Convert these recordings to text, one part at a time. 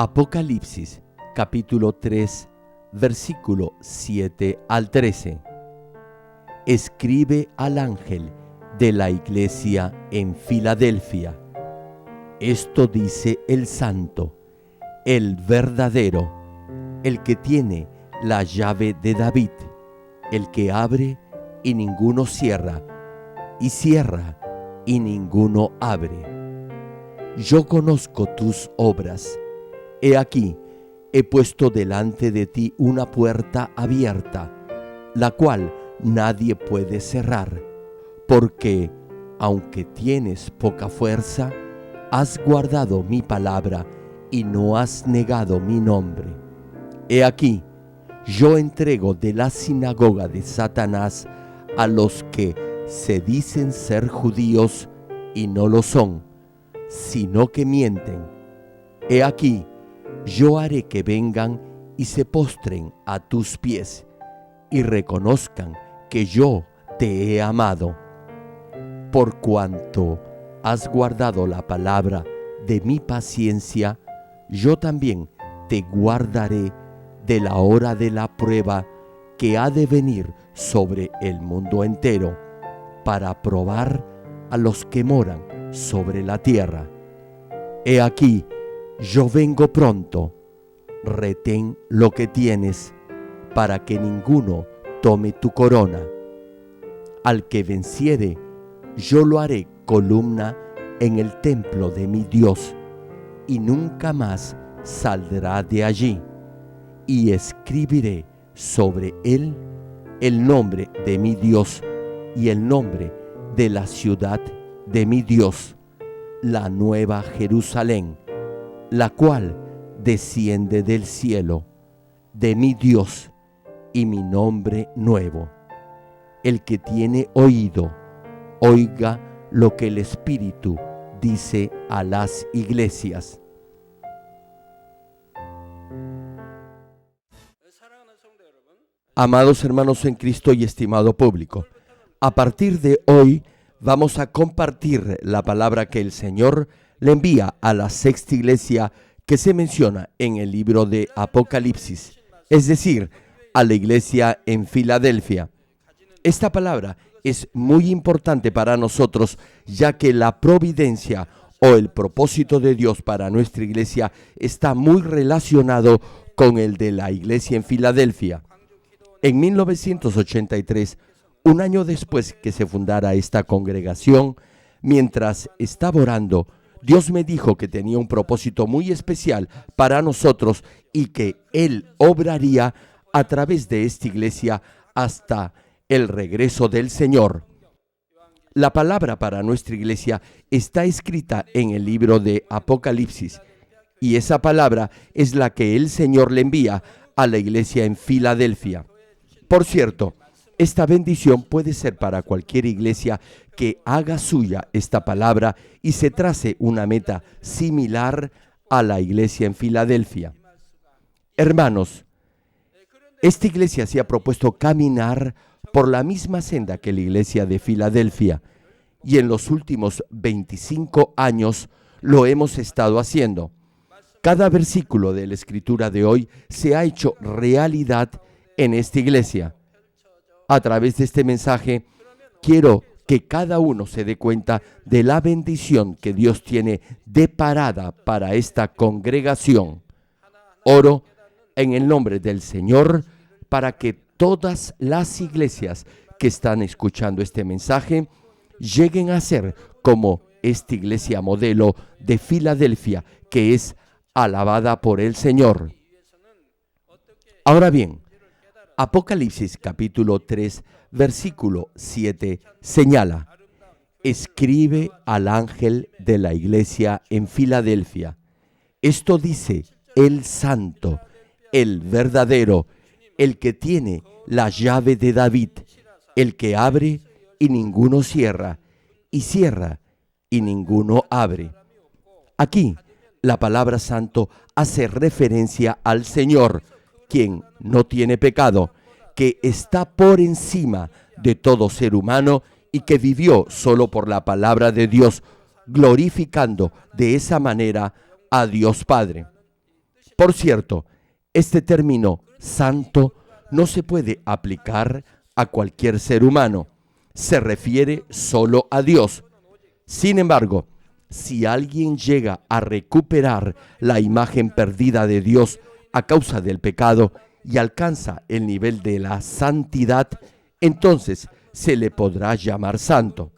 Apocalipsis, capítulo 3, versículo 7 al 13. Escribe al ángel de la iglesia en Filadelfia. Esto dice el santo, el verdadero, el que tiene la llave de David, el que abre y ninguno cierra, y cierra y ninguno abre. Yo conozco tus obras. He aquí, he puesto delante de ti una puerta abierta, la cual nadie puede cerrar, porque, aunque tienes poca fuerza, has guardado mi palabra y no has negado mi nombre. He aquí, yo entrego de la sinagoga de Satanás a los que se dicen ser judíos y no lo son, sino que mienten. He aquí, yo haré que vengan y se postren a tus pies y reconozcan que yo te he amado. Por cuanto has guardado la palabra de mi paciencia, yo también te guardaré de la hora de la prueba que ha de venir sobre el mundo entero, para probar a los que moran sobre la tierra. He aquí, yo vengo pronto. Retén lo que tienes, para que ninguno tome tu corona. Al que venciere, yo lo haré columna en el templo de mi Dios, y nunca más saldrá de allí. Y escribiré sobre él el nombre de mi Dios y el nombre de la ciudad de mi Dios, la nueva Jerusalén, la cual desciende del cielo, de mi Dios, y mi nombre nuevo. El que tiene oído, oiga lo que el Espíritu dice a las iglesias. Amados hermanos en Cristo y estimado público, a partir de hoy vamos a compartir la palabra que el Señor le envía a la sexta iglesia que se menciona en el libro de Apocalipsis, es decir, a la iglesia en Filadelfia. Esta palabra es muy importante para nosotros, ya que la providencia o el propósito de Dios para nuestra iglesia está muy relacionado con el de la iglesia en Filadelfia. En 1983, un año después que se fundara esta congregación, mientras estaba orando, Dios me dijo que tenía un propósito muy especial para nosotros y que Él obraría a través de esta iglesia hasta el regreso del Señor. La palabra para nuestra iglesia está escrita en el libro de Apocalipsis, y esa palabra es la que el Señor le envía a la iglesia en Filadelfia. Por cierto, esta bendición puede ser para cualquier iglesia que haga suya esta palabra y se trace una meta similar a la iglesia en Filadelfia. Hermanos, esta iglesia se ha propuesto caminar por la misma senda que la iglesia de Filadelfia, y en los últimos 25 años lo hemos estado haciendo. Cada versículo de la Escritura de hoy se ha hecho realidad en esta iglesia. A través de este mensaje, quiero que cada uno se dé cuenta de la bendición que Dios tiene deparada para esta congregación. Oro en el nombre del Señor para que todas las iglesias que están escuchando este mensaje lleguen a ser como esta iglesia modelo de Filadelfia, que es alabada por el Señor. Ahora bien, Apocalipsis capítulo 3, versículo 7 señala: escribe al ángel de la iglesia en Filadelfia. Esto dice el santo, el verdadero, el que tiene la llave de David, el que abre y ninguno cierra, y cierra y ninguno abre. Aquí, la palabra santo hace referencia al Señor, quien no tiene pecado, que está por encima de todo ser humano y que vivió solo por la palabra de Dios, glorificando de esa manera a Dios Padre. Por cierto, este término santo no se puede aplicar a cualquier ser humano. Se refiere solo a Dios. Sin embargo, si alguien llega a recuperar la imagen perdida de Dios a causa del pecado y alcanza el nivel de la santidad, entonces se le podrá llamar santo.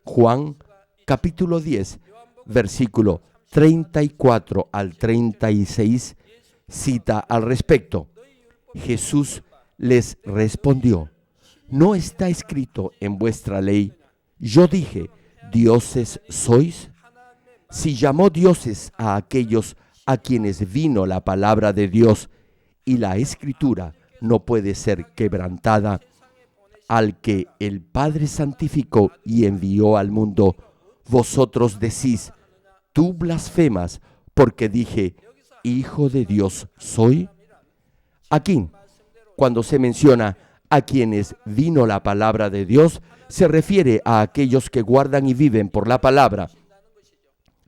Juan capítulo 10, versículo 34 al 36, cita al respecto. Jesús les respondió: ¿no está escrito en vuestra ley, yo dije, dioses sois? Si llamó dioses a aquellos a quienes vino la palabra de Dios, y la Escritura no puede ser quebrantada, al que el Padre santificó y envió al mundo, vosotros decís, tú blasfemas, porque dije, Hijo de Dios soy. Aquí, cuando se menciona a quienes vino la palabra de Dios, se refiere a aquellos que guardan y viven por la palabra.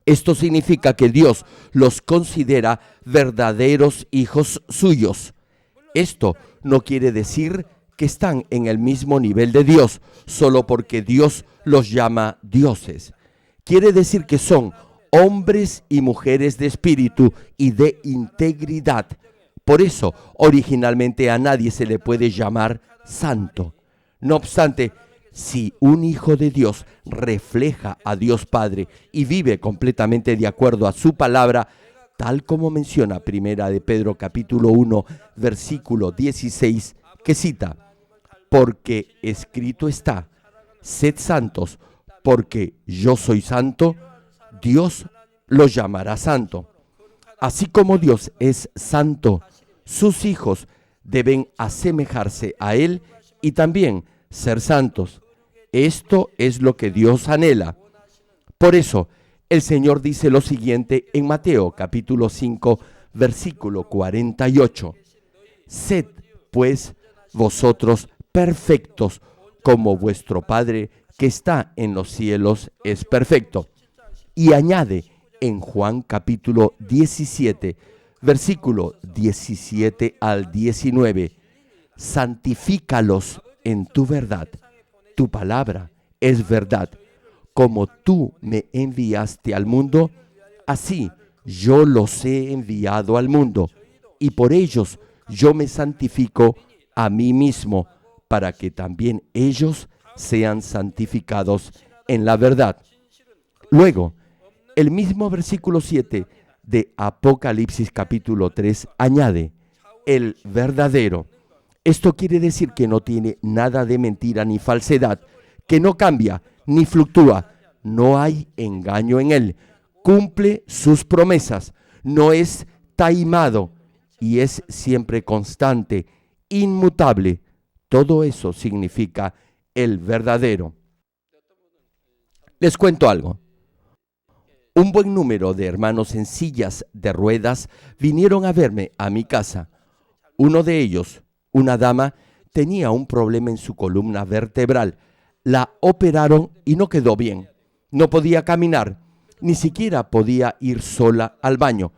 Esto significa que Dios los considera verdaderos hijos suyos. Esto no quiere decir que están en el mismo nivel de Dios, solo porque Dios los llama dioses. Quiere decir que son hombres y mujeres de espíritu y de integridad. Por eso, originalmente a nadie se le puede llamar santo. No obstante, si un hijo de Dios refleja a Dios Padre y vive completamente de acuerdo a su palabra, tal como menciona Primera de Pedro capítulo 1, versículo 16, que cita, porque escrito está, sed santos, porque yo soy santo, Dios los llamará santo. Así como Dios es santo, sus hijos deben asemejarse a Él y también ser santos. Esto es lo que Dios anhela. Por eso, el Señor dice lo siguiente en Mateo capítulo 5, versículo 48. Sed, pues, vosotros perfectos, como vuestro Padre que está en los cielos es perfecto. Y añade en Juan capítulo 17, versículo 17 al 19, santifícalos en tu verdad. Tu palabra es verdad. Como tú me enviaste al mundo, así yo los he enviado al mundo, y por ellos yo me santifico a mí mismo, para que también ellos sean santificados en la verdad. Luego, el mismo versículo 7 de Apocalipsis capítulo 3 añade, el verdadero. Esto quiere decir que no tiene nada de mentira ni falsedad, que no cambia ni fluctúa, no hay engaño en él, cumple sus promesas, no es taimado y es siempre constante, inmutable. Todo eso significa el verdadero. Les cuento algo. Un buen número de hermanos en sillas de ruedas vinieron a verme a mi casa. Uno de ellos, una dama, tenía un problema en su columna vertebral. La operaron y no quedó bien. No podía caminar, ni siquiera podía ir sola al baño.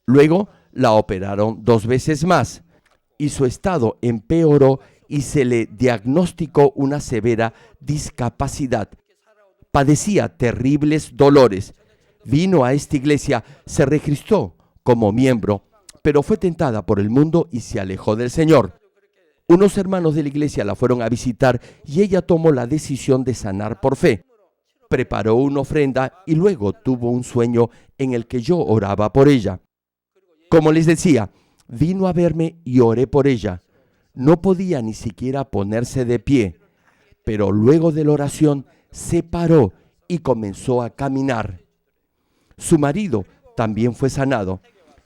Luego la operaron 2 veces más y su estado empeoró y se le diagnosticó una severa discapacidad. Padecía terribles dolores. Vino a esta iglesia, se registró como miembro, pero fue tentada por el mundo y se alejó del Señor. Unos hermanos de la iglesia la fueron a visitar y ella tomó la decisión de sanar por fe. Preparó una ofrenda y luego tuvo un sueño en el que yo oraba por ella. Como les decía, vino a verme y oré por ella. No podía ni siquiera ponerse de pie, pero luego de la oración se paró y comenzó a caminar. Su marido también fue sanado.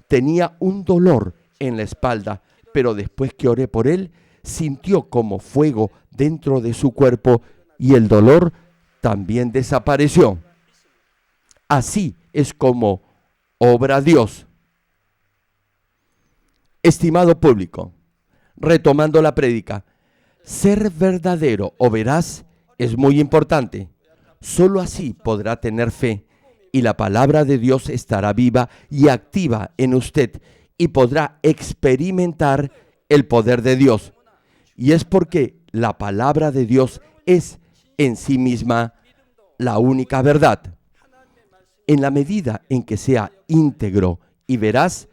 Tenía un dolor en la espalda, pero después que oré por él, sintió como fuego dentro de su cuerpo y el dolor también desapareció. Así es como obra Dios. Estimado público, retomando la prédica, ser verdadero o veraz es muy importante. Solo así podrá tener fe y la palabra de Dios estará viva y activa en usted y podrá experimentar el poder de Dios. Y es porque la palabra de Dios es en sí misma la única verdad. En la medida en que sea íntegro y veraz,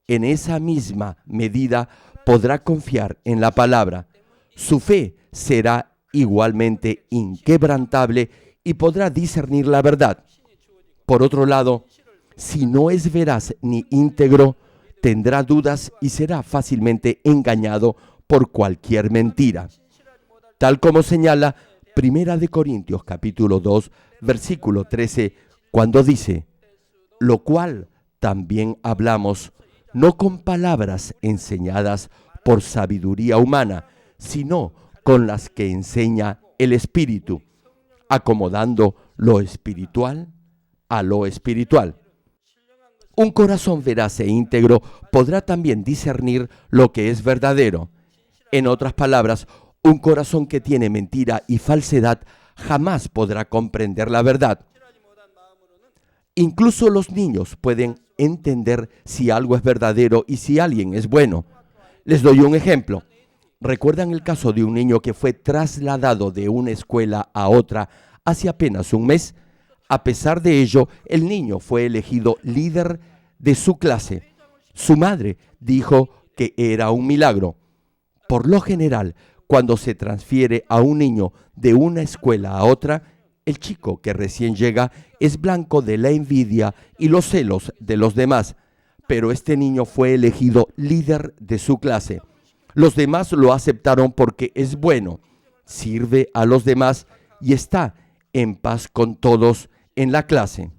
en esa misma medida podrá confiar en la palabra. Su fe será igualmente inquebrantable y podrá discernir la verdad. Por otro lado, si no es veraz ni íntegro, tendrá dudas y será fácilmente engañado por cualquier mentira. Tal como señala 1 Corintios capítulo 2, versículo 13, cuando dice: lo cual también hablamos, no con palabras enseñadas por sabiduría humana, sino con las que enseña el Espíritu, acomodando lo espiritual a lo espiritual. Un corazón veraz e íntegro podrá también discernir lo que es verdadero. En otras palabras, un corazón que tiene mentira y falsedad jamás podrá comprender la verdad. Incluso los niños pueden entender si algo es verdadero y si alguien es bueno. Les doy un ejemplo. ¿Recuerdan el caso de un niño que fue trasladado de una escuela a otra hace apenas un mes? A pesar de ello, el niño fue elegido líder de su clase. Su madre dijo que era un milagro. Por lo general, cuando se transfiere a un niño de una escuela a otra, el chico que recién llega es blanco de la envidia y los celos de los demás. Pero este niño fue elegido líder de su clase. Los demás lo aceptaron porque es bueno, sirve a los demás y está en paz con todos en la clase.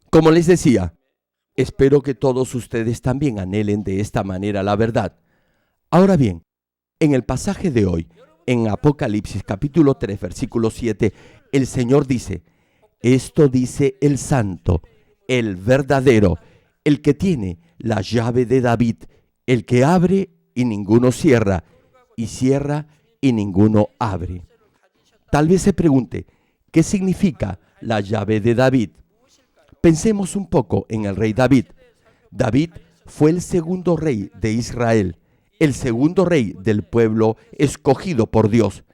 Como les decía, espero que todos ustedes también anhelen de esta manera la verdad. Ahora bien, en el pasaje de hoy, en Apocalipsis capítulo 3, versículo 7, el Señor dice: esto dice el santo, el verdadero, el que tiene la llave de David, el que abre y ninguno cierra, y cierra y ninguno abre. Tal vez se pregunte, ¿qué significa la llave de David? Pensemos un poco en el rey David. David fue el segundo rey de Israel, el segundo rey del pueblo escogido por Dios.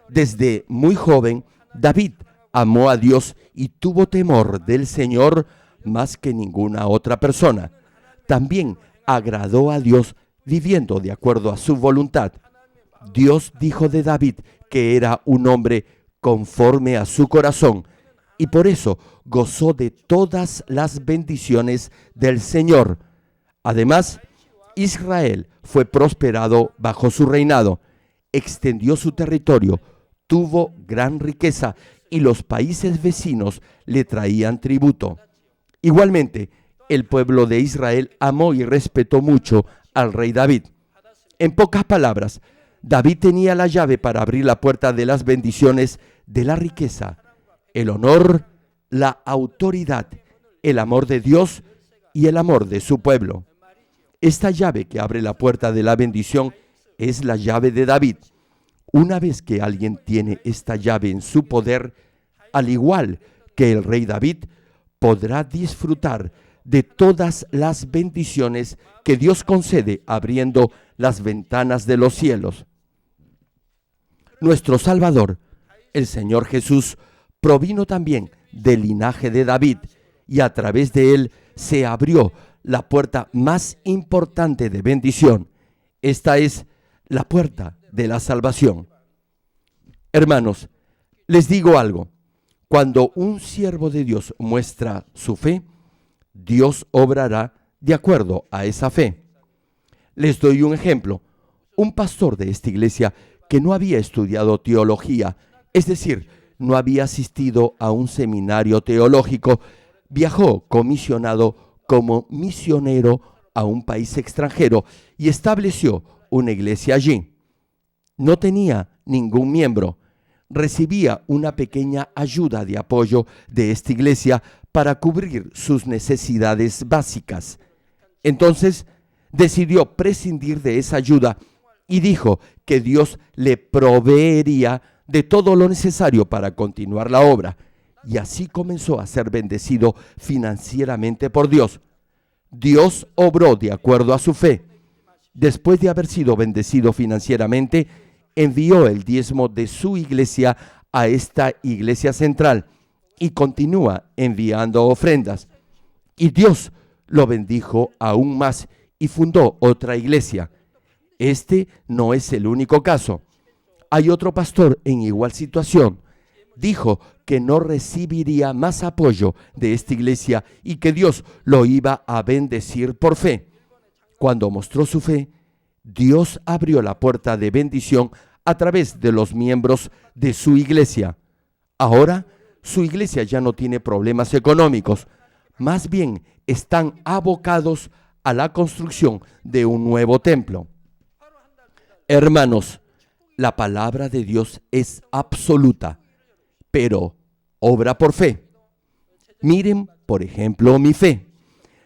Desde muy joven, David amó a Dios y tuvo temor del Señor más que ninguna otra persona. También agradó a Dios viviendo de acuerdo a su voluntad. Dios dijo de David que era un hombre conforme a su corazón y por eso gozó de todas las bendiciones del Señor. Además, Israel fue prosperado bajo su reinado, extendió su territorio, tuvo gran riqueza y los países vecinos le traían tributo. Igualmente, el pueblo de Israel amó y respetó mucho al rey David. En pocas palabras, David tenía la llave para abrir la puerta de las bendiciones de la riqueza, el honor, la autoridad, el amor de Dios y el amor de su pueblo. Esta llave que abre la puerta de la bendición es la llave de David. Una vez que alguien tiene esta llave en su poder, al igual que el rey David, podrá disfrutar de todas las bendiciones que Dios concede abriendo las ventanas de los cielos. Nuestro Salvador, el Señor Jesús, provino también del linaje de David y a través de él se abrió la puerta más importante de bendición. Esta es la puerta de la salvación. Hermanos, les digo algo. Cuando un siervo de Dios muestra su fe, Dios obrará de acuerdo a esa fe. Les doy un ejemplo. Un pastor de esta iglesia que no había estudiado teología, es decir, no había asistido a un seminario teológico, viajó comisionado como misionero a un país extranjero y estableció una iglesia allí. No tenía ningún miembro. Recibía una pequeña ayuda de apoyo de esta iglesia para cubrir sus necesidades básicas. Entonces decidió prescindir de esa ayuda y dijo que Dios le proveería de todo lo necesario para continuar la obra. Y así comenzó a ser bendecido financieramente por Dios. Dios obró de acuerdo a su fe. Después de haber sido bendecido financieramente, envió el diezmo de su iglesia a esta iglesia central y continúa enviando ofrendas. Y Dios lo bendijo aún más y fundó otra iglesia. Este no es el único caso. Hay otro pastor en igual situación. Dijo que no recibiría más apoyo de esta iglesia y que Dios lo iba a bendecir por fe. Cuando mostró su fe, Dios abrió la puerta de bendición a través de los miembros de su iglesia. Ahora, su iglesia ya no tiene problemas económicos. Más bien, están abocados a la construcción de un nuevo templo. Hermanos, la palabra de Dios es absoluta, pero obra por fe. Miren, por ejemplo, mi fe.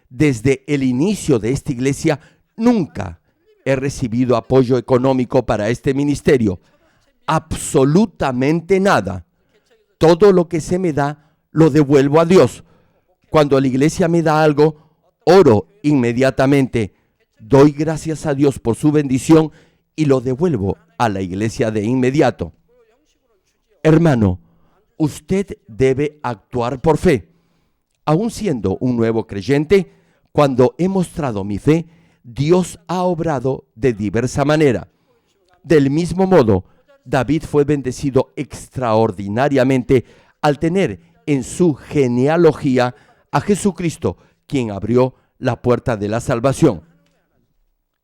Desde el inicio de esta iglesia, nunca he recibido apoyo económico para este ministerio. Absolutamente nada. Todo lo que se me da, lo devuelvo a Dios. Cuando la iglesia me da algo, oro inmediatamente. Doy gracias a Dios por su bendición y lo devuelvo a la iglesia de inmediato. Hermano, usted debe actuar por fe. Aún siendo un nuevo creyente, cuando he mostrado mi fe, Dios ha obrado de diversa manera. Del mismo modo, David fue bendecido extraordinariamente al tener en su genealogía a Jesucristo, quien abrió la puerta de la salvación.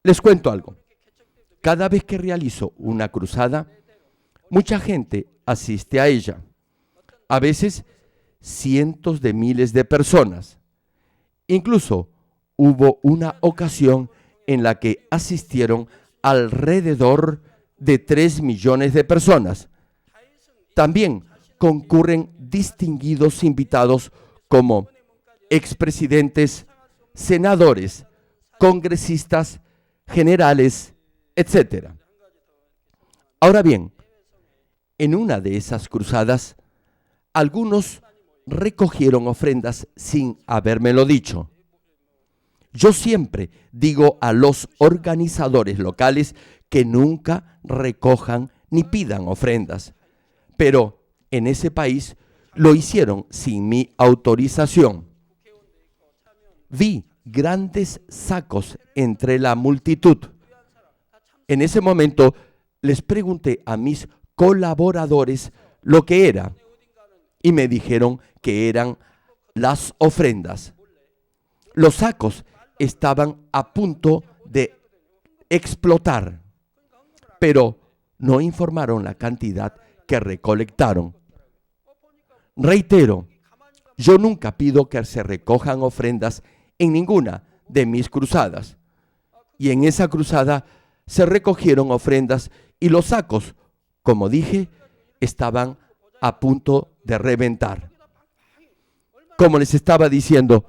Les cuento algo. Cada vez que realizo una cruzada, mucha gente asiste a ella. A veces, cientos de miles de personas. Incluso hubo una ocasión en la que asistieron alrededor de 3 millones de personas. También concurren distinguidos invitados como expresidentes, senadores, congresistas, generales, etc. Ahora bien, en una de esas cruzadas, algunos recogieron ofrendas sin habérmelo dicho. Yo siempre digo a los organizadores locales que nunca recojan ni pidan ofrendas, pero en ese país lo hicieron sin mi autorización. Vi grandes sacos entre la multitud. En ese momento les pregunté a mis colaboradores lo que era y me dijeron que eran las ofrendas. Los sacos estaban a punto de explotar, pero no informaron la cantidad que recolectaron. Reitero, yo nunca pido que se recojan ofrendas en ninguna de mis cruzadas. Y en esa cruzada se recogieron ofrendas y los sacos, como dije, estaban a punto de reventar. Como les estaba diciendo,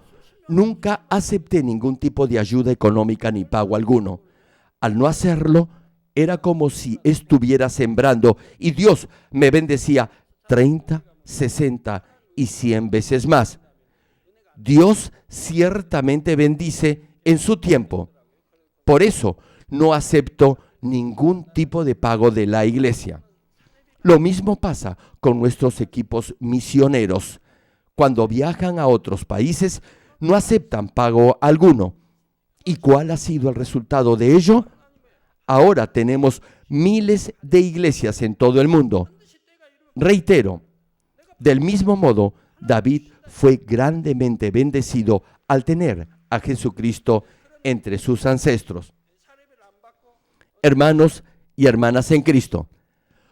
nunca acepté ningún tipo de ayuda económica ni pago alguno. Al no hacerlo, era como si estuviera sembrando y Dios me bendecía 30, 60 y 100 veces más. Dios ciertamente bendice en su tiempo. Por eso no acepto ningún tipo de pago de la iglesia. Lo mismo pasa con nuestros equipos misioneros. Cuando viajan a otros países, no aceptan pago alguno. ¿Y cuál ha sido el resultado de ello? Ahora tenemos miles de iglesias en todo el mundo. Reitero, del mismo modo, David fue grandemente bendecido al tener a Jesucristo entre sus ancestros. Hermanos y hermanas en Cristo,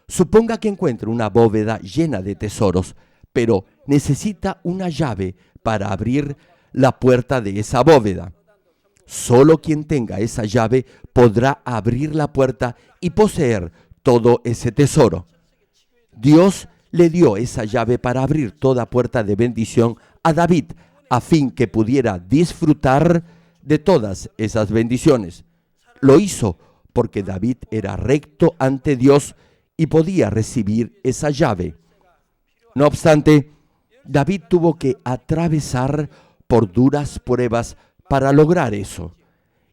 suponga que encuentre una bóveda llena de tesoros, pero necesita una llave para abrir la puerta de esa bóveda. Solo quien tenga esa llave podrá abrir la puerta y poseer todo ese tesoro. Dios le dio esa llave para abrir toda puerta de bendición a David, a fin que pudiera disfrutar de todas esas bendiciones. Lo hizo porque David era recto ante Dios y podía recibir esa llave. No obstante, David tuvo que atravesar por duras pruebas para lograr eso.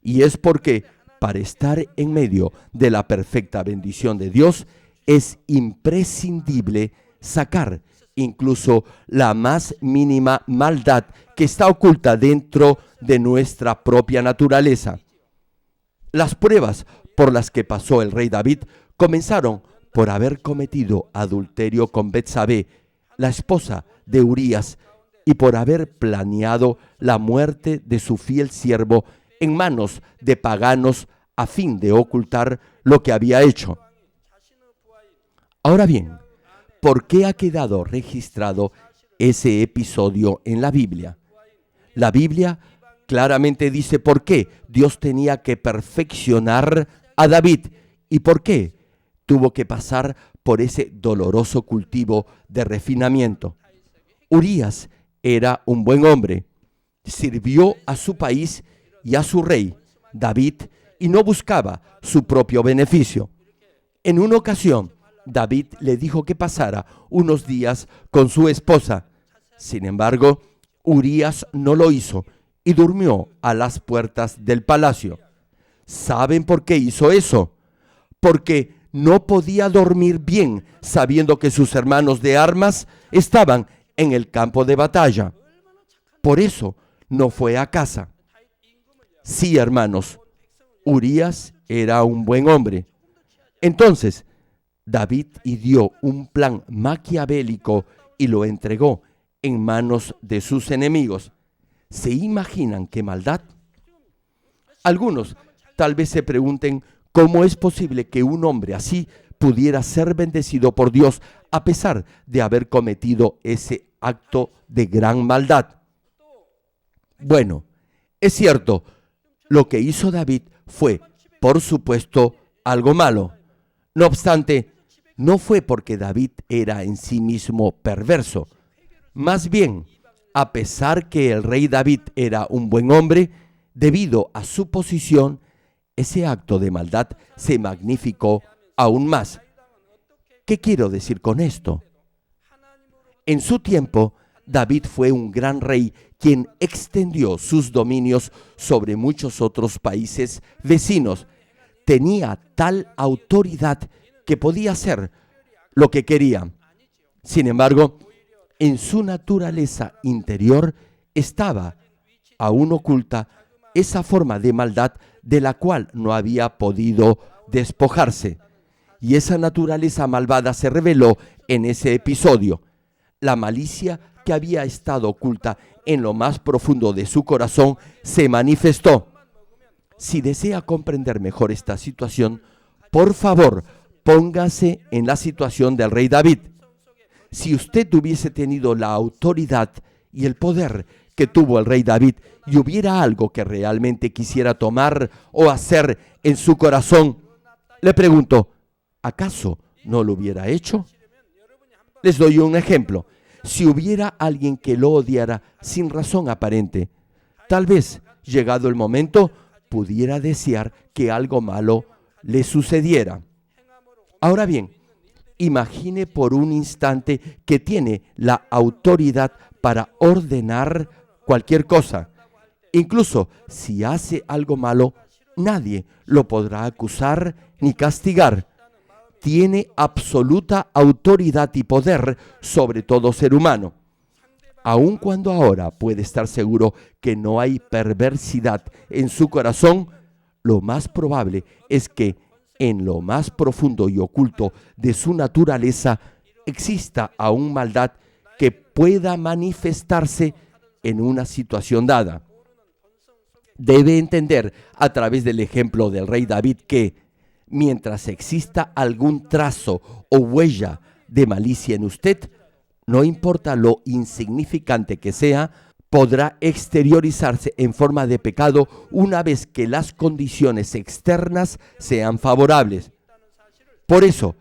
Y es porque para estar en medio de la perfecta bendición de Dios es imprescindible sacar incluso la más mínima maldad que está oculta dentro de nuestra propia naturaleza. Las pruebas por las que pasó el rey David comenzaron por haber cometido adulterio con Betsabé, la esposa de Urías, y por haber planeado la muerte de su fiel siervo en manos de paganos a fin de ocultar lo que había hecho. Ahora bien, ¿por qué ha quedado registrado ese episodio en la Biblia? La Biblia claramente dice por qué Dios tenía que perfeccionar a David y por qué tuvo que pasar por ese doloroso cultivo de refinamiento. Urías era un buen hombre, sirvió a su país y a su rey, David, y no buscaba su propio beneficio. En una ocasión, David le dijo que pasara unos días con su esposa. Sin embargo, Urías no lo hizo y durmió a las puertas del palacio. ¿Saben por qué hizo eso? Porque no podía dormir bien sabiendo que sus hermanos de armas estaban en el campo de batalla. Por eso no fue a casa. Sí, hermanos, Urías era un buen hombre. Entonces, David ideó un plan maquiavélico y lo entregó en manos de sus enemigos. ¿Se imaginan qué maldad? Algunos tal vez se pregunten cómo es posible que un hombre así pudiera ser bendecido por Dios a pesar de haber cometido ese acto de gran maldad. Bueno, es cierto, lo que hizo David fue, por supuesto, algo malo. No obstante, no fue porque David era en sí mismo perverso. Más bien, a pesar que el rey David era un buen hombre, debido a su posición, ese acto de maldad se magnificó aún más. ¿Qué quiero decir con esto? En su tiempo, David fue un gran rey quien extendió sus dominios sobre muchos otros países vecinos. Tenía tal autoridad que podía hacer lo que quería. Sin embargo, en su naturaleza interior estaba aún oculta esa forma de maldad de la cual no había podido despojarse. Y esa naturaleza malvada se reveló en ese episodio. La malicia que había estado oculta en lo más profundo de su corazón se manifestó. Si desea comprender mejor esta situación, por favor, póngase en la situación del rey David. Si usted hubiese tenido la autoridad y el poder que tuvo el rey David y hubiera algo que realmente quisiera tomar o hacer en su corazón, le pregunto, ¿acaso no lo hubiera hecho? Les doy un ejemplo. Si hubiera alguien que lo odiara sin razón aparente, tal vez, llegado el momento, pudiera desear que algo malo le sucediera. Ahora bien, imagine por un instante que tiene la autoridad para ordenar cualquier cosa. Incluso si hace algo malo, nadie lo podrá acusar ni castigar. Tiene absoluta autoridad y poder sobre todo ser humano. Aun cuando ahora puede estar seguro que no hay perversidad en su corazón, lo más probable es que en lo más profundo y oculto de su naturaleza exista aún maldad que pueda manifestarse en una situación dada. Debe entender a través del ejemplo del rey David que mientras exista algún trazo o huella de malicia en usted, no importa lo insignificante que sea, podrá exteriorizarse en forma de pecado una vez que las condiciones externas sean favorables. Por eso,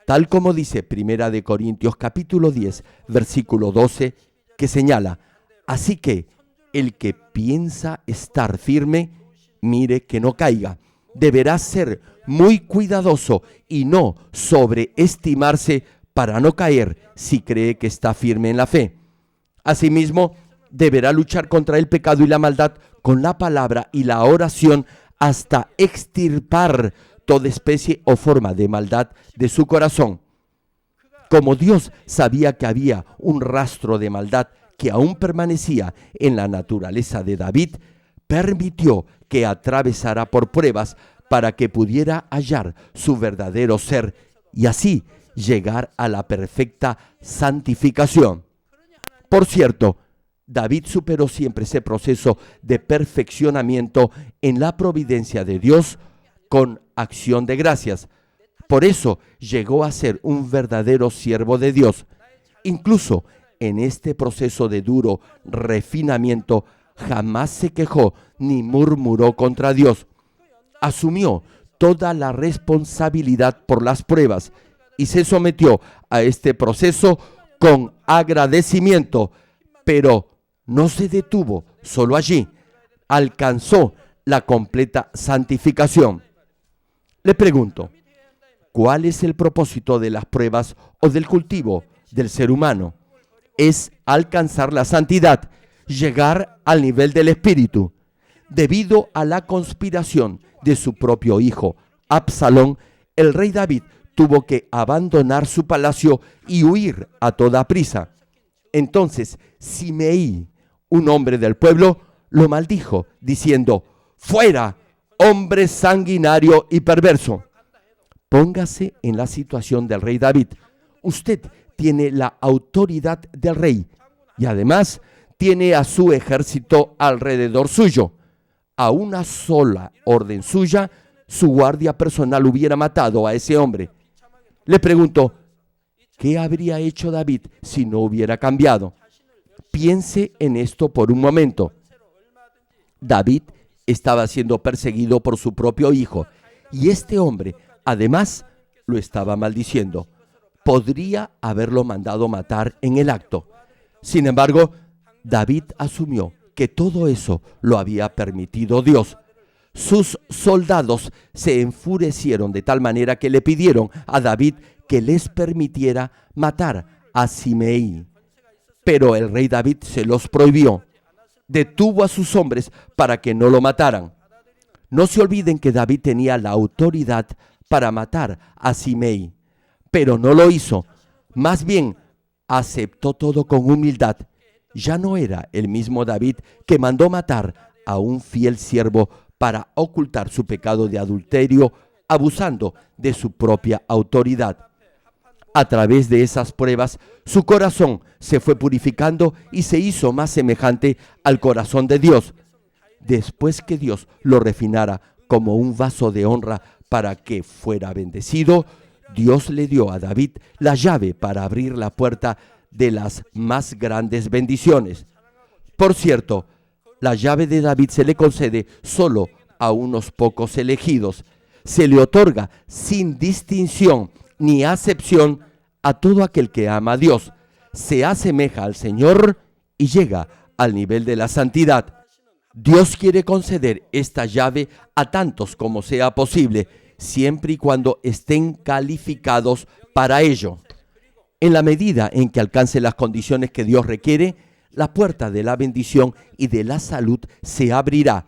tal como dice 1 Corintios capítulo 10, versículo 12, que señala, así que el que piensa estar firme, mire que no caiga. Deberá ser muy cuidadoso y no sobreestimarse para no caer si cree que está firme en la fe. Asimismo, deberá luchar contra el pecado y la maldad con la palabra y la oración hasta extirpar toda especie o forma de maldad de su corazón. Como Dios sabía que había un rastro de maldad que aún permanecía en la naturaleza de David, permitió que atravesara por pruebas para que pudiera hallar su verdadero ser y así llegar a la perfecta santificación. Por cierto, David superó siempre ese proceso de perfeccionamiento en la providencia de Dios con acción de gracias. Por eso llegó a ser un verdadero siervo de Dios. Incluso en este proceso de duro refinamiento, jamás se quejó ni murmuró contra Dios. Asumió toda la responsabilidad por las pruebas y se sometió a este proceso con agradecimiento, pero no se detuvo solo allí. Alcanzó la completa santificación. Le pregunto, ¿cuál es el propósito de las pruebas o del cultivo del ser humano? Es alcanzar la santidad, llegar al nivel del Espíritu. Debido a la conspiración de su propio hijo, Absalón, el rey David tuvo que abandonar su palacio y huir a toda prisa. Entonces, Simei, un hombre del pueblo, lo maldijo, diciendo: «¡Fuera, hombre sanguinario y perverso!». Póngase en la situación del rey David. Usted tiene la autoridad del rey y además tiene a su ejército alrededor suyo. A una sola orden suya, su guardia personal hubiera matado a ese hombre. Le pregunto, ¿qué habría hecho David si no hubiera cambiado? Piense en esto por un momento. David estaba siendo perseguido por su propio hijo y este hombre, además, lo estaba maldiciendo. Podría haberlo mandado matar en el acto. Sin embargo, David asumió que todo eso lo había permitido Dios. Sus soldados se enfurecieron de tal manera que le pidieron a David que les permitiera matar a Simei. Pero el rey David se los prohibió. Detuvo a sus hombres para que no lo mataran. No se olviden que David tenía la autoridad para matar a Simei, pero no lo hizo. Más bien, aceptó todo con humildad. Ya no era el mismo David que mandó matar a un fiel siervo para ocultar su pecado de adulterio, abusando de su propia autoridad. A través de esas pruebas, su corazón se fue purificando y se hizo más semejante al corazón de Dios. Después que Dios lo refinara como un vaso de honra para que fuera bendecido, Dios le dio a David la llave para abrir la puerta de las más grandes bendiciones. Por cierto, la llave de David se le concede solo a unos pocos elegidos. Se le otorga sin distinción ni acepción a todo aquel que ama a Dios, se asemeja al Señor y llega al nivel de la santidad. Dios quiere conceder esta llave a tantos como sea posible, siempre y cuando estén calificados para ello. En la medida en que alcance las condiciones que Dios requiere, la puerta de la bendición y de la salud se abrirá,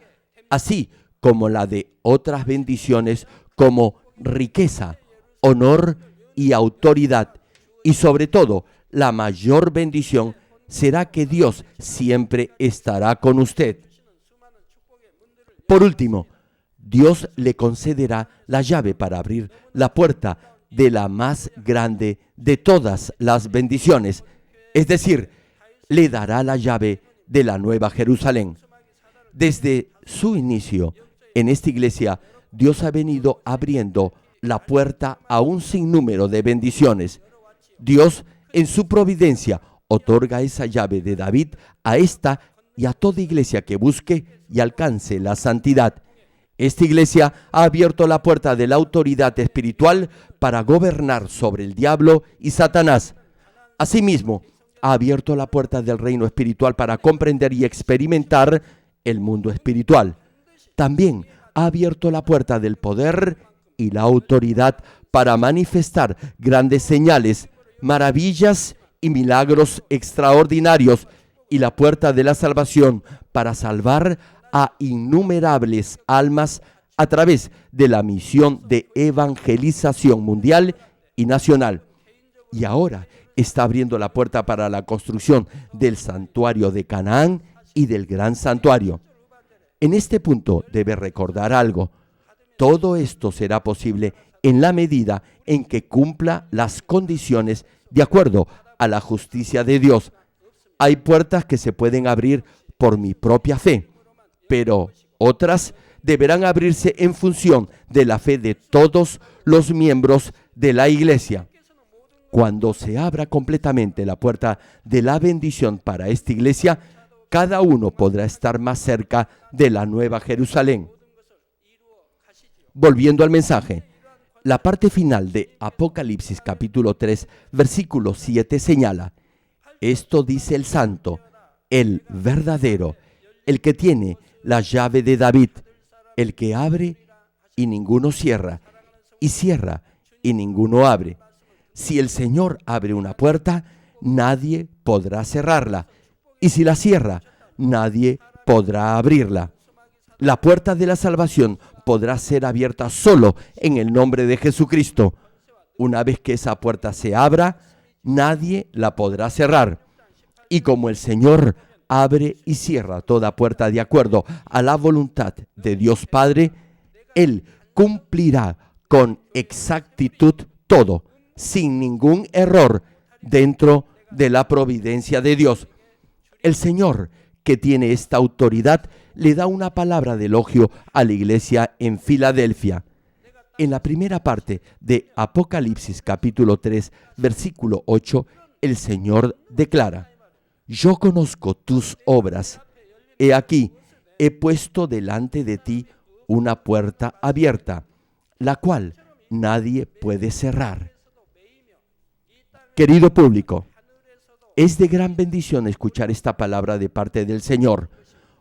así como la de otras bendiciones como riqueza, honor y autoridad. Y sobre todo, la mayor bendición será que Dios siempre estará con usted. Por último, Dios le concederá la llave para abrir la puerta de la más grande de todas las bendiciones, es decir, le dará la llave de la Nueva Jerusalén. Desde su inicio en esta iglesia, Dios ha venido abriendo la puerta a un sinnúmero de bendiciones. Dios, en su providencia, otorga esa llave de David a esta y a toda iglesia que busque y alcance la santidad. Esta iglesia ha abierto la puerta de la autoridad espiritual para gobernar sobre el diablo y Satanás. Asimismo, ha abierto la puerta del reino espiritual para comprender y experimentar el mundo espiritual. También ha abierto la puerta del poder y la autoridad para manifestar grandes señales, maravillas y milagros extraordinarios, y la puerta de la salvación para salvar a innumerables almas a través de la misión de evangelización mundial y nacional. Y ahora está abriendo la puerta para la construcción del santuario de Canaán y del gran santuario. En este punto debe recordar algo. Todo esto será posible en la medida en que cumpla las condiciones de acuerdo a la justicia de Dios. Hay puertas que se pueden abrir por mi propia fe, pero otras deberán abrirse en función de la fe de todos los miembros de la iglesia. Cuando se abra completamente la puerta de la bendición para esta iglesia, cada uno podrá estar más cerca de la Nueva Jerusalén. Volviendo al mensaje, la parte final de Apocalipsis capítulo 3, versículo 7 señala: esto dice el santo, el verdadero, el que tiene la llave de David, el que abre y ninguno cierra, y cierra y ninguno abre. Si el Señor abre una puerta, nadie podrá cerrarla, y si la cierra, nadie podrá abrirla. La puerta de la salvación podrá ser abierta solo en el nombre de Jesucristo. Una vez que esa puerta se abra, nadie la podrá cerrar. Y como el Señor abre y cierra toda puerta de acuerdo a la voluntad de Dios Padre, Él cumplirá con exactitud todo, sin ningún error, dentro de la providencia de Dios. El Señor, que tiene esta autoridad, le da una palabra de elogio a la iglesia en Filadelfia. En la primera parte de Apocalipsis capítulo 3, versículo 8, el Señor declara: yo conozco tus obras. He aquí, he puesto delante de ti una puerta abierta, la cual nadie puede cerrar. Querido público, es de gran bendición escuchar esta palabra de parte del Señor.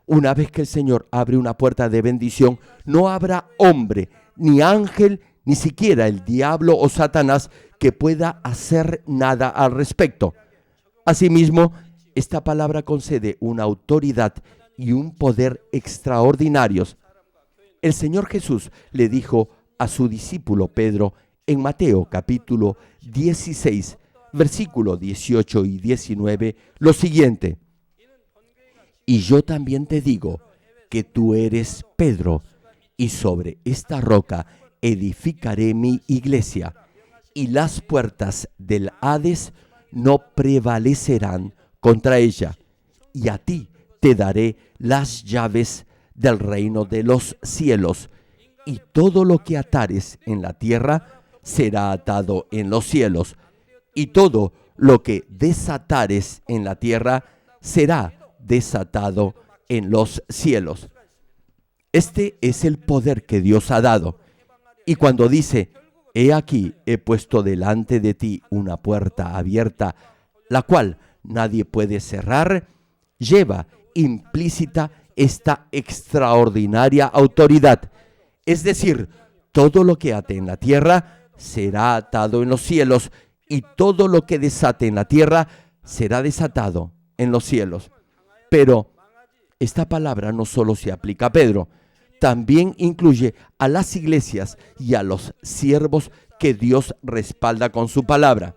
Una vez que el Señor abre una puerta de bendición, no habrá hombre, ni ángel, ni siquiera el diablo o Satanás que pueda hacer nada al respecto. Asimismo, esta palabra concede una autoridad y un poder extraordinarios. El Señor Jesús le dijo a su discípulo Pedro en Mateo capítulo 16, versículo 18 y 19, lo siguiente: y yo también te digo que tú eres Pedro, y sobre esta roca edificaré mi iglesia, y las puertas del Hades no prevalecerán contra ella, y a ti te daré las llaves del reino de los cielos, y todo lo que atares en la tierra será atado en los cielos, y todo lo que desatares en la tierra será desatado en los cielos. Este es el poder que Dios ha dado. Y cuando dice: he aquí, he puesto delante de ti una puerta abierta, la cual nadie puede cerrar, lleva implícita esta extraordinaria autoridad. Es decir, todo lo que ate en la tierra será atado en los cielos, y todo lo que desate en la tierra será desatado en los cielos. Pero esta palabra no solo se aplica a Pedro, también incluye a las iglesias y a los siervos que Dios respalda con su palabra,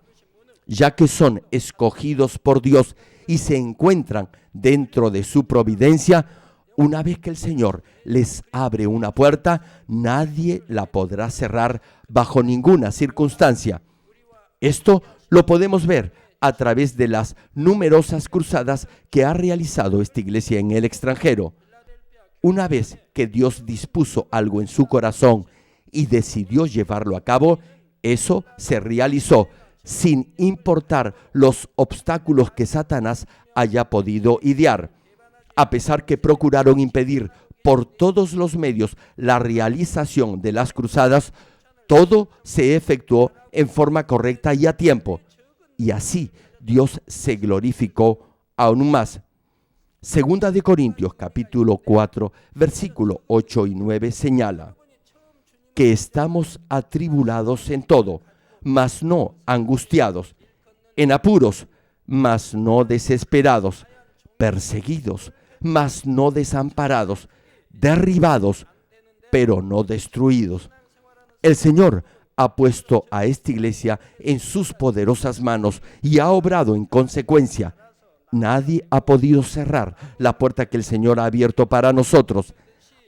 ya que son escogidos por Dios y se encuentran dentro de su providencia. Una vez que el Señor les abre una puerta, nadie la podrá cerrar bajo ninguna circunstancia. Esto lo podemos ver a través de las numerosas cruzadas que ha realizado esta iglesia en el extranjero. Una vez que Dios dispuso algo en su corazón y decidió llevarlo a cabo, eso se realizó sin importar los obstáculos que Satanás haya podido idear. A pesar que procuraron impedir por todos los medios la realización de las cruzadas, todo se efectuó en forma correcta y a tiempo, y así Dios se glorificó aún más. Segunda de Corintios capítulo 4, versículo 8 y 9 señala que estamos atribulados en todo, mas no angustiados, en apuros, mas no desesperados, perseguidos, mas no desamparados, derribados, pero no destruidos. El Señor ha puesto a esta iglesia en sus poderosas manos y ha obrado en consecuencia. Nadie ha podido cerrar la puerta que el Señor ha abierto para nosotros.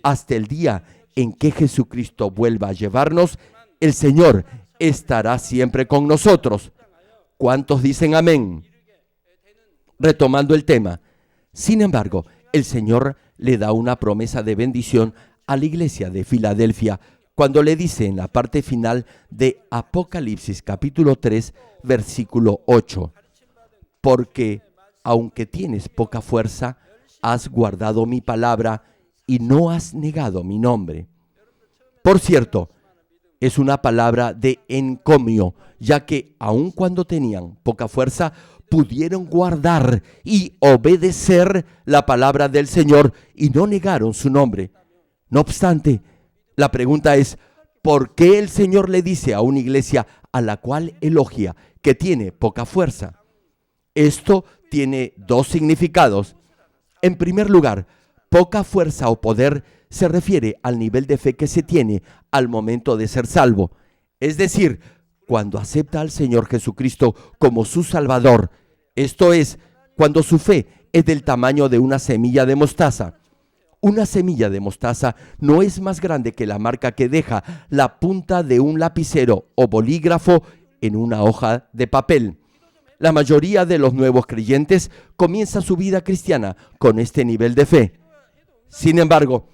Hasta el día en que Jesucristo vuelva a llevarnos, el Señor estará siempre con nosotros. ¿Cuántos dicen amén? Retomando el tema, sin embargo, el Señor le da una promesa de bendición a la iglesia de Filadelfia cuando le dice en la parte final de Apocalipsis capítulo 3, versículo 8, porque aunque tienes poca fuerza, has guardado mi palabra y no has negado mi nombre. Por cierto, es una palabra de encomio, ya que aun cuando tenían poca fuerza, pudieron guardar y obedecer la palabra del Señor y no negaron su nombre. No obstante, la pregunta es, ¿por qué el Señor le dice a una iglesia a la cual elogia que tiene poca fuerza? Esto tiene dos significados. En primer lugar, poca fuerza o poder se refiere al nivel de fe que se tiene al momento de ser salvo. Es decir, cuando acepta al Señor Jesucristo como su Salvador. Esto es, cuando su fe es del tamaño de una semilla de mostaza. Una semilla de mostaza no es más grande que la marca que deja la punta de un lapicero o bolígrafo en una hoja de papel. La mayoría de los nuevos creyentes comienza su vida cristiana con este nivel de fe. Sin embargo,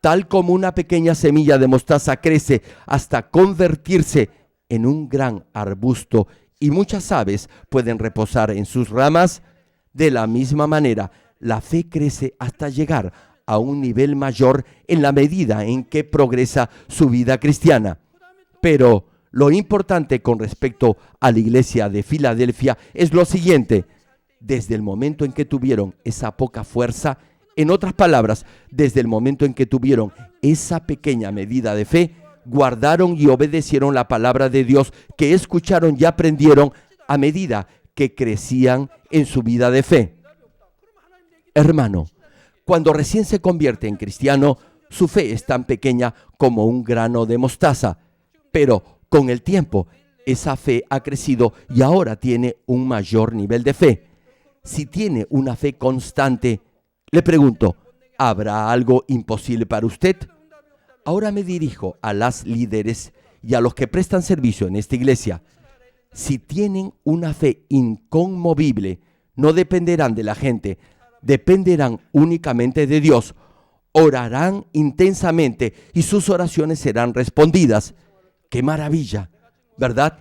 tal como una pequeña semilla de mostaza crece hasta convertirse en un gran arbusto y muchas aves pueden reposar en sus ramas, de la misma manera, la fe crece hasta llegar a un nivel mayor en la medida en que progresa su vida cristiana. Pero lo importante con respecto a la iglesia de Filadelfia es lo siguiente: desde el momento en que tuvieron esa poca fuerza, en otras palabras, desde el momento en que tuvieron esa pequeña medida de fe, guardaron y obedecieron la palabra de Dios que escucharon y aprendieron a medida que crecían en su vida de fe. Hermano, cuando recién se convierte en cristiano, su fe es tan pequeña como un grano de mostaza, pero con el tiempo esa fe ha crecido y ahora tiene un mayor nivel de fe. Si tiene una fe constante, le pregunto, ¿habrá algo imposible para usted? Ahora me dirijo a las líderes y a los que prestan servicio en esta iglesia. Si tienen una fe inconmovible, no dependerán de la gente, dependerán únicamente de Dios. Orarán intensamente y sus oraciones serán respondidas. ¡Qué maravilla! ¿Verdad?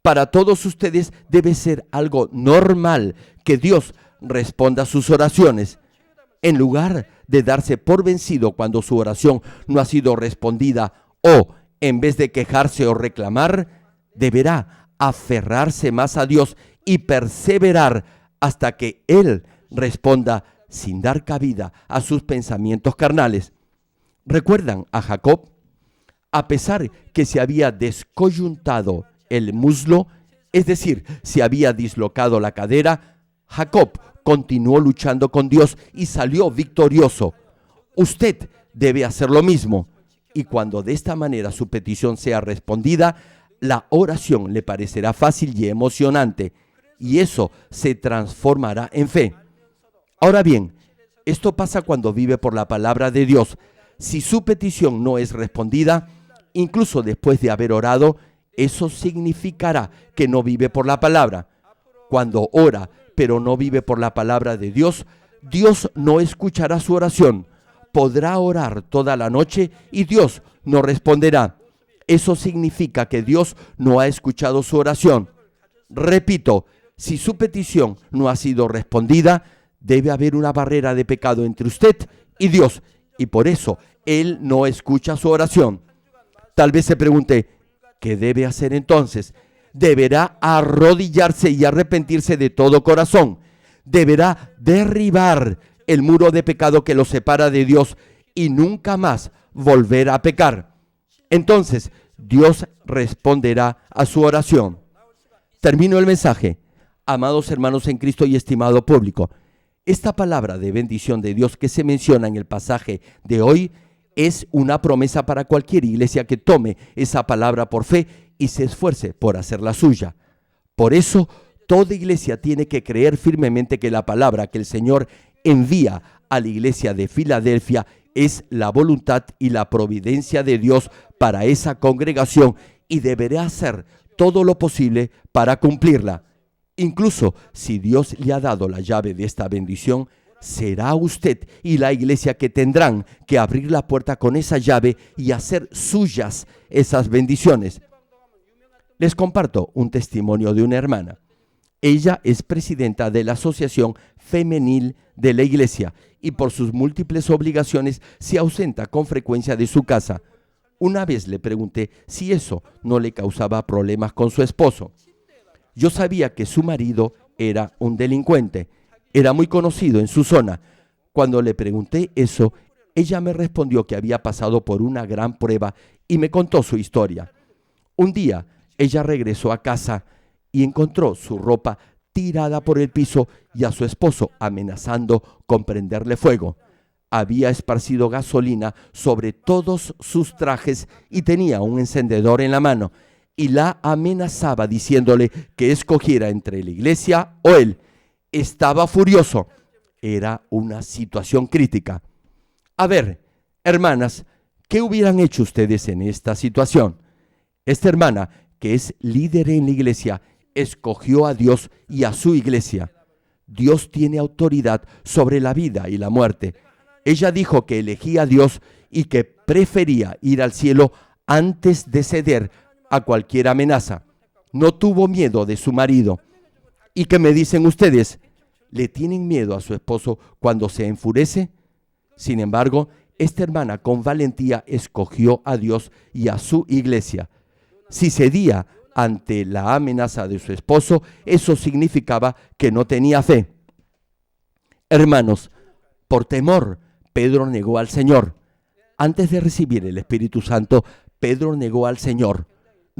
Para todos ustedes debe ser algo normal que Dios responda a sus oraciones. En lugar de darse por vencido cuando su oración no ha sido respondida o, en vez de quejarse o reclamar, deberá aferrarse más a Dios y perseverar hasta que Él responda sin dar cabida a sus pensamientos carnales. ¿Recuerdan a Jacob? A pesar que se había descoyuntado el muslo, es decir, se había dislocado la cadera, Jacob continuó luchando con Dios y salió victorioso. Usted debe hacer lo mismo. Y cuando de esta manera su petición sea respondida, la oración le parecerá fácil y emocionante, y eso se transformará en fe. Ahora bien, esto pasa cuando vive por la palabra de Dios. Si su petición no es respondida, incluso después de haber orado, eso significará que no vive por la palabra. Cuando ora, pero no vive por la palabra de Dios, Dios no escuchará su oración. Podrá orar toda la noche y Dios no responderá. Eso significa que Dios no ha escuchado su oración. Repito, si su petición no ha sido respondida, debe haber una barrera de pecado entre usted y Dios, y por eso Él no escucha su oración. Tal vez se pregunte, ¿qué debe hacer entonces? Deberá arrodillarse y arrepentirse de todo corazón. Deberá derribar el muro de pecado que lo separa de Dios y nunca más volver a pecar. Entonces, Dios responderá a su oración. Termino el mensaje. Amados hermanos en Cristo y estimado público, Esta palabra de bendición de Dios que se menciona en el pasaje de hoy es una promesa para cualquier iglesia que tome esa palabra por fe y se esfuerce por hacerla suya. Por eso, toda iglesia tiene que creer firmemente que la palabra que el Señor envía a la iglesia de Filadelfia es la voluntad y la providencia de Dios para esa congregación y deberá hacer todo lo posible para cumplirla. Incluso si Dios le ha dado la llave de esta bendición, será usted y la iglesia que tendrán que abrir la puerta con esa llave y hacer suyas esas bendiciones. Les comparto un testimonio de una hermana. Ella es presidenta de la Asociación Femenil de la Iglesia y por sus múltiples obligaciones se ausenta con frecuencia de su casa. Una vez le pregunté si eso no le causaba problemas con su esposo. Yo sabía que su marido era un delincuente, era muy conocido en su zona. Cuando le pregunté eso, ella me respondió que había pasado por una gran prueba y me contó su historia. Un día, ella regresó a casa y encontró su ropa tirada por el piso y a su esposo amenazando con prenderle fuego. Había esparcido gasolina sobre todos sus trajes y tenía un encendedor en la mano y la amenazaba diciéndole que escogiera entre la iglesia o él. Estaba furioso. Era una situación crítica. A ver, hermanas, ¿qué hubieran hecho ustedes en esta situación? Esta hermana, que es líder en la iglesia, escogió a Dios y a su iglesia. Dios tiene autoridad sobre la vida y la muerte. Ella dijo que elegía a Dios y que prefería ir al cielo antes de ceder a cualquier amenaza. No tuvo miedo de su marido. ¿Y qué me dicen ustedes? ¿Le tienen miedo a su esposo cuando se enfurece? Sin embargo, esta hermana con valentía escogió a Dios y a su iglesia. Si cedía ante la amenaza de su esposo, eso significaba que no tenía fe. Hermanos, por temor, Pedro negó al Señor. Antes de recibir el Espíritu Santo, Pedro negó al Señor.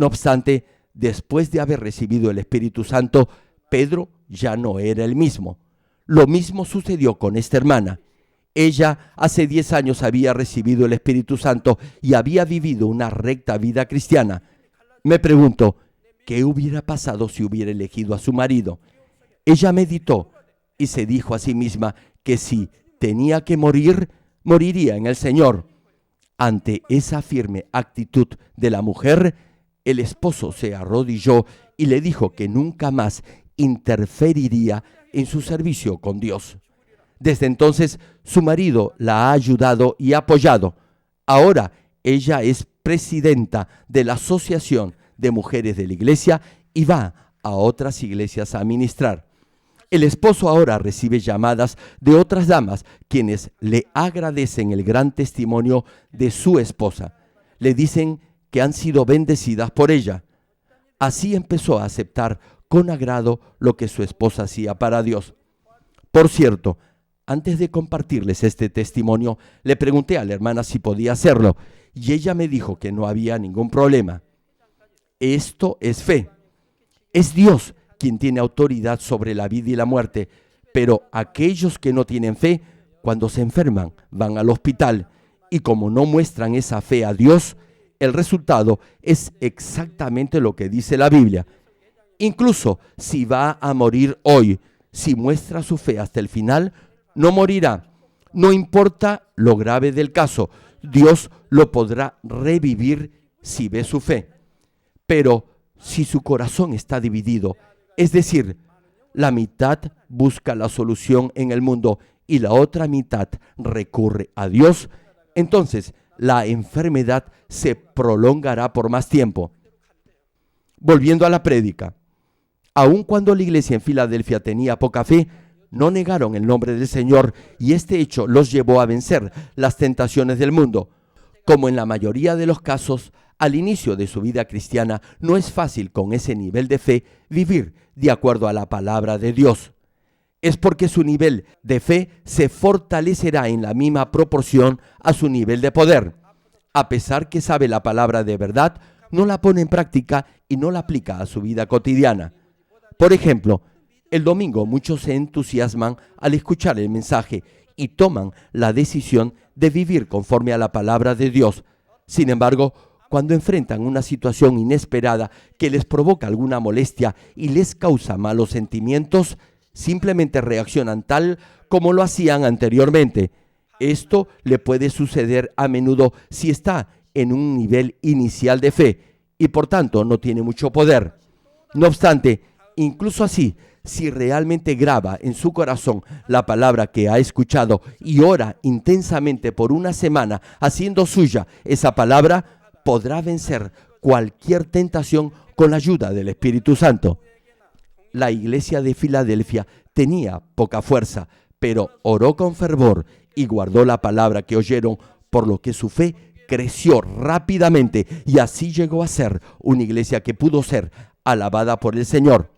No obstante, después de haber recibido el Espíritu Santo, Pedro ya no era el mismo. Lo mismo sucedió con esta hermana. Ella hace 10 años había recibido el Espíritu Santo y había vivido una recta vida cristiana. Me pregunto, ¿qué hubiera pasado si hubiera elegido a su marido? Ella meditó y se dijo a sí misma que si tenía que morir, moriría en el Señor. Ante esa firme actitud de la mujer, el esposo se arrodilló y le dijo que nunca más interferiría en su servicio con Dios. Desde entonces, su marido la ha ayudado y apoyado. Ahora, ella es presidenta de la Asociación de Mujeres de la Iglesia y va a otras iglesias a ministrar. El esposo ahora recibe llamadas de otras damas quienes le agradecen el gran testimonio de su esposa. Le dicen que han sido bendecidas por ella. Así empezó a aceptar con agrado lo que su esposa hacía para Dios. Por cierto, antes de compartirles este testimonio, le pregunté a la hermana si podía hacerlo y ella me dijo que no había ningún problema. Esto es fe. Es Dios quien tiene autoridad sobre la vida y la muerte, pero aquellos que no tienen fe, cuando se enferman, van al hospital y como no muestran esa fe a Dios, el resultado es exactamente lo que dice la Biblia. Incluso si va a morir hoy, si muestra su fe hasta el final, no morirá. No importa lo grave del caso, Dios lo podrá revivir si ve su fe. Pero si su corazón está dividido, es decir, la mitad busca la solución en el mundo y la otra mitad recurre a Dios, entonces la enfermedad se prolongará por más tiempo. Volviendo a la prédica, aun cuando la iglesia en Filadelfia tenía poca fe, no negaron el nombre del Señor y este hecho los llevó a vencer las tentaciones del mundo. Como en la mayoría de los casos, al inicio de su vida cristiana no es fácil con ese nivel de fe vivir de acuerdo a la palabra de Dios. Es porque su nivel de fe se fortalecerá en la misma proporción a su nivel de poder. A pesar que sabe la palabra de verdad, no la pone en práctica y no la aplica a su vida cotidiana. Por ejemplo, El domingo muchos se entusiasman al escuchar el mensaje y toman la decisión de vivir conforme a la palabra de Dios. Sin embargo, cuando enfrentan una situación inesperada que les provoca alguna molestia y les causa malos sentimientos, simplemente reaccionan tal como lo hacían anteriormente. Esto le puede suceder a menudo si está en un nivel inicial de fe y por tanto no tiene mucho poder. No obstante, incluso así, si realmente graba en su corazón la palabra que ha escuchado y ora intensamente por una semana haciendo suya esa palabra, podrá vencer cualquier tentación con la ayuda del Espíritu Santo. La iglesia de Filadelfia tenía poca fuerza, pero oró con fervor y guardó la palabra que oyeron, por lo que su fe creció rápidamente y así llegó a ser una iglesia que pudo ser alabada por el Señor.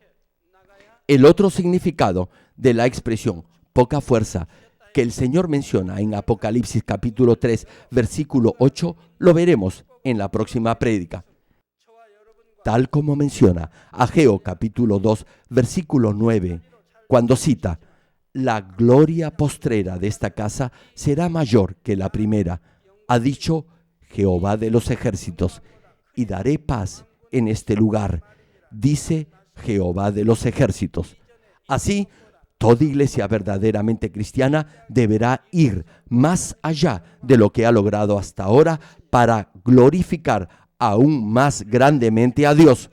El otro significado de la expresión poca fuerza que el Señor menciona en Apocalipsis capítulo 3, versículo 8, lo veremos en la próxima prédica. Tal como menciona Ageo capítulo 2, versículo 9, cuando cita: la gloria postrera de esta casa será mayor que la primera, ha dicho Jehová de los ejércitos, y daré paz en este lugar, dice Jehová de los ejércitos. Así, toda iglesia verdaderamente cristiana deberá ir más allá de lo que ha logrado hasta ahora para glorificar aún más grandemente a Dios.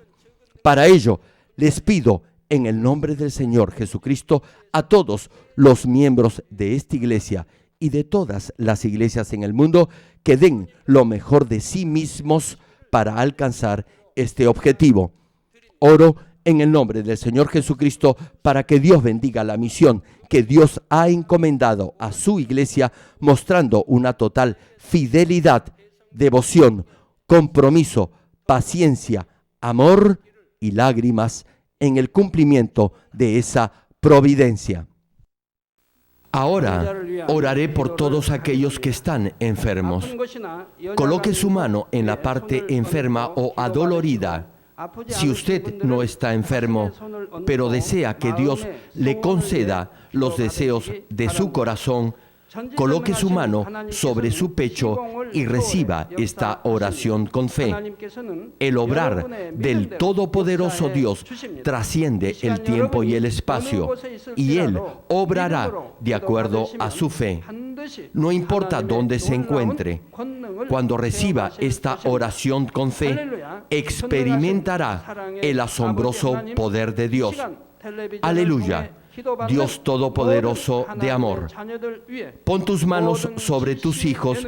Para ello, les pido en el nombre del Señor Jesucristo a todos los miembros de esta iglesia y de todas las iglesias en el mundo que den lo mejor de sí mismos para alcanzar este objetivo. Oro en el nombre del Señor Jesucristo para que Dios bendiga la misión que Dios ha encomendado a su iglesia, mostrando una total fidelidad, devoción, compromiso, paciencia, amor y lágrimas en el cumplimiento de esa providencia. Ahora oraré por todos aquellos que están enfermos. Coloque su mano en la parte enferma o adolorida. Si usted no está enfermo, pero desea que Dios le conceda los deseos de su corazón, coloque su mano sobre su pecho y reciba esta oración con fe. El obrar del Todopoderoso Dios trasciende el tiempo y el espacio, y Él obrará de acuerdo a su fe. No importa dónde se encuentre, cuando reciba esta oración con fe, experimentará el asombroso poder de Dios. Aleluya. Dios Todopoderoso de amor, pon tus manos sobre tus hijos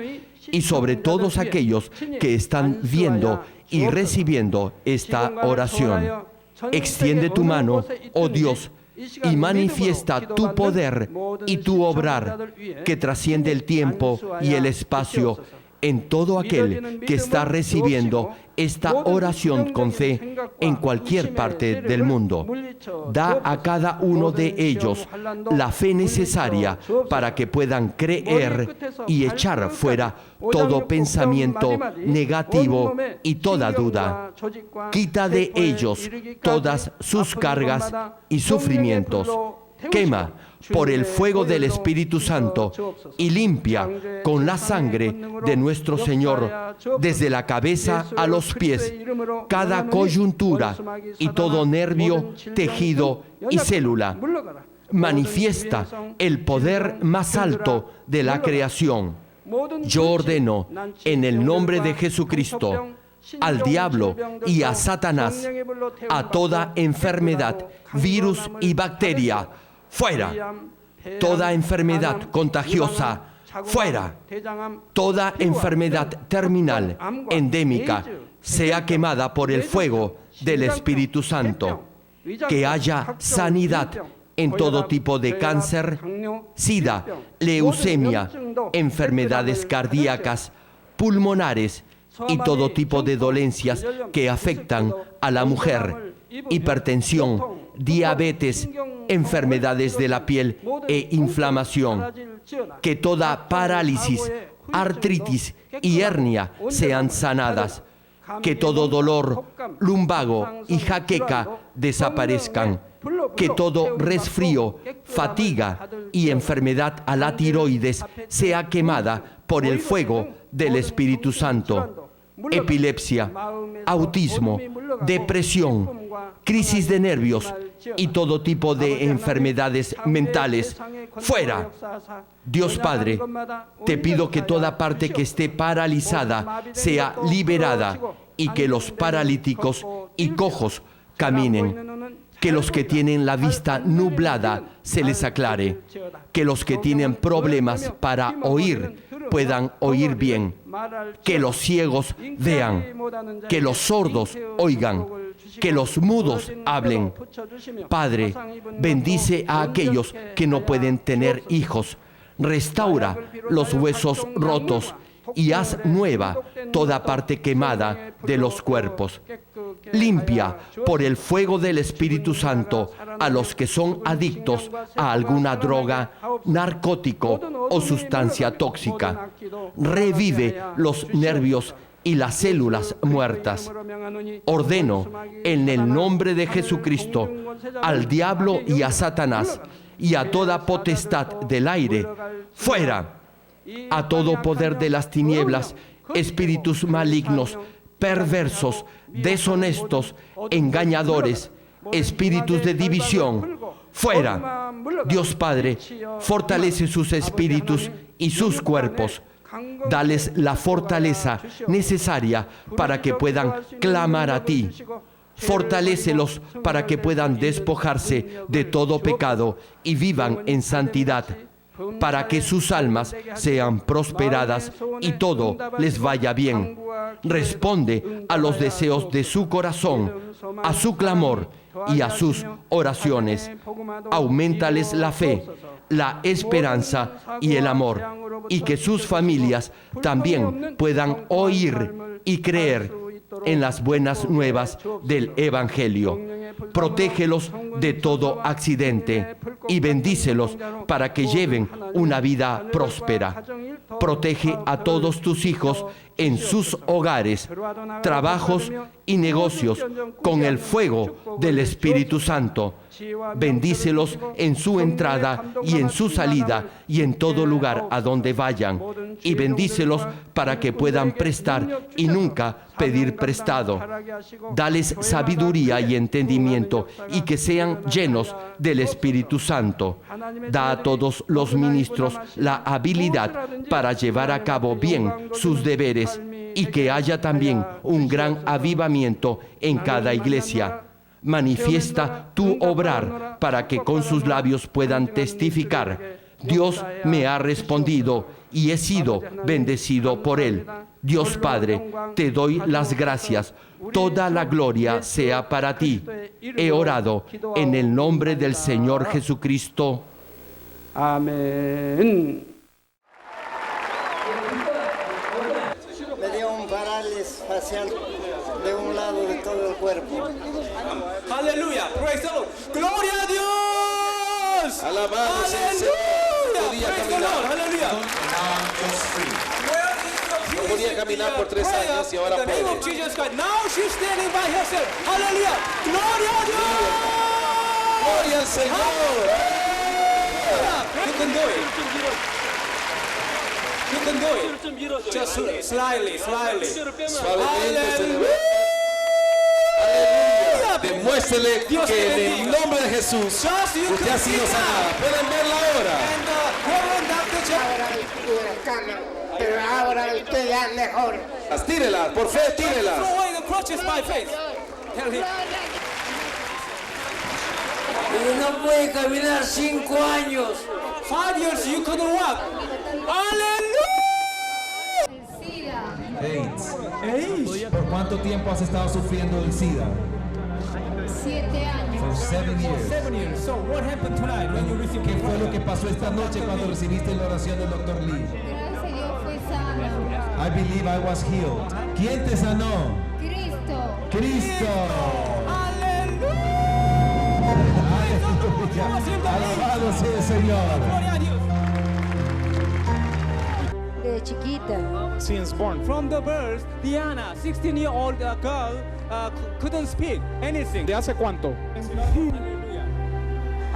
y sobre todos aquellos que están viendo y recibiendo esta oración. Extiende tu mano, oh Dios, y manifiesta tu poder y tu obrar que trasciende el tiempo y el espacio en todo aquel que está recibiendo esta oración con fe en cualquier parte del mundo. Da a cada uno de ellos la fe necesaria para que puedan creer y echar fuera todo pensamiento negativo y toda duda. Quita de ellos todas sus cargas y sufrimientos. Quema por el fuego del Espíritu Santo y limpia con la sangre de nuestro Señor desde la cabeza a los pies cada coyuntura y todo nervio, tejido y célula. Manifiesta el poder más alto de la creación. Yo ordeno en el nombre de Jesucristo al diablo y a Satanás, a toda enfermedad, virus y bacteria, fuera. Toda enfermedad contagiosa, fuera. Toda enfermedad terminal, endémica, sea quemada por el fuego del Espíritu Santo. Que haya sanidad en todo tipo de cáncer, sida, leucemia, enfermedades cardíacas, pulmonares y todo tipo de dolencias que afectan a la mujer, hipertensión, diabetes, enfermedades de la piel e inflamación. Que toda parálisis, artritis y hernia sean sanadas. Que todo dolor, lumbago y jaqueca desaparezcan. que todo resfrío, fatiga y enfermedad a la tiroides sea quemada por el fuego del Espíritu Santo. Epilepsia, autismo, depresión, crisis de nervios y todo tipo de enfermedades mentales, fuera. Dios Padre, te pido que toda parte que esté paralizada sea liberada y que los paralíticos y cojos caminen, que los que tienen la vista nublada se les aclare, que los que tienen problemas para oír puedan oír bien, que los ciegos vean, que los sordos oigan, que los mudos hablen. Padre, bendice a aquellos que no pueden tener hijos, restaura los huesos rotos y haz nueva toda parte quemada de los cuerpos. Limpia por el fuego del Espíritu Santo a los que son adictos a alguna droga, narcótico o sustancia tóxica. Revive los nervios y las células muertas. Ordeno en el nombre de Jesucristo al diablo y a Satanás y a toda potestad del aire, fuera. A todo poder de las tinieblas, espíritus malignos, perversos, deshonestos, engañadores, espíritus de división, fuera. Dios Padre, fortalece sus espíritus y sus cuerpos. Dales la fortaleza necesaria para que puedan clamar a ti. Fortalécelos para que puedan despojarse de todo pecado y vivan en santidad, para que sus almas sean prosperadas y todo les vaya bien. Responde a los deseos de su corazón, a su clamor y a sus oraciones. Auméntales la fe, la esperanza y el amor, y que sus familias también puedan oír y creer en las buenas nuevas del Evangelio. Protégelos de todo accidente y bendícelos para que lleven una vida próspera. Protege a todos tus hijos en sus hogares, trabajos y negocios con el fuego del Espíritu Santo. Bendícelos en su entrada y en su salida y en todo lugar a donde vayan. Y bendícelos para que puedan prestar y nunca pedir prestado. Dales sabiduría y entendimiento y que sean llenos del Espíritu Santo. Da a todos los ministros la habilidad para llevar a cabo bien sus deberes y que haya también un gran avivamiento en cada iglesia. Manifiesta tu obrar para que con sus labios puedan testificar: Dios me ha respondido y he sido bendecido por Él. Dios Padre, te doy las gracias. Toda la gloria sea para ti. He orado en el nombre del Señor Jesucristo. Amén. Me dio un parálisis facial de un lado de todo el cuerpo. Aleluya, praise the Lord. Gloria a Dios. Alabado sea el Señor. Aleluya, Podía praise the caminar. Lord. Aleluya. No podía caminar por 3 años y ahora in the name of puede. Jesus Christ. Now she's standing by herself. Aleluya. Gloria a Dios. Gloria al Señor. You can do it. You can do it. Just slightly. Suavemente se Aleluya. levanta. Aleluya. Demuéstrele Dios te que en bendiga. el nombre de Jesús Just you usted can ha sido sit sanada. down. Pueden verla ahora. And Reverend Dr. Jack. Ahora tuve la cama, pero ahora estoy ya mejor. Tírela, por fe, tírela. Throw away the crutches by faith. Tell him. No puede caminar 5 años. 5 years you couldn't walk. Aleluya. AIDS. ¿Por cuánto tiempo has estado sufriendo del SIDA? 7 años. For 7 years. 7 years. So what happened tonight when you received ¿Qué fue lo que pasó esta noche cuando recibiste la oración del Dr. Lee? Gracias a Dios fue sana. I believe I was healed. ¿Quién te sanó? Cristo. Cristo. Aleluya. Aleluya. Alabado sea el Señor. Gloria a Dios. De chiquita. Since born. From the birth, Diana, 16-year-old girl, couldn't speak anything. ¿De hace cuánto? Aleluya.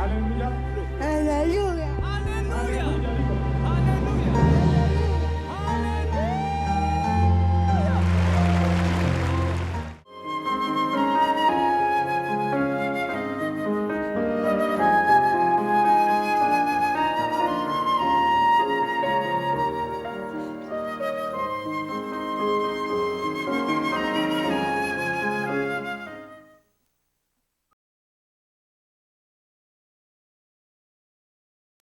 Aleluya. Aleluya.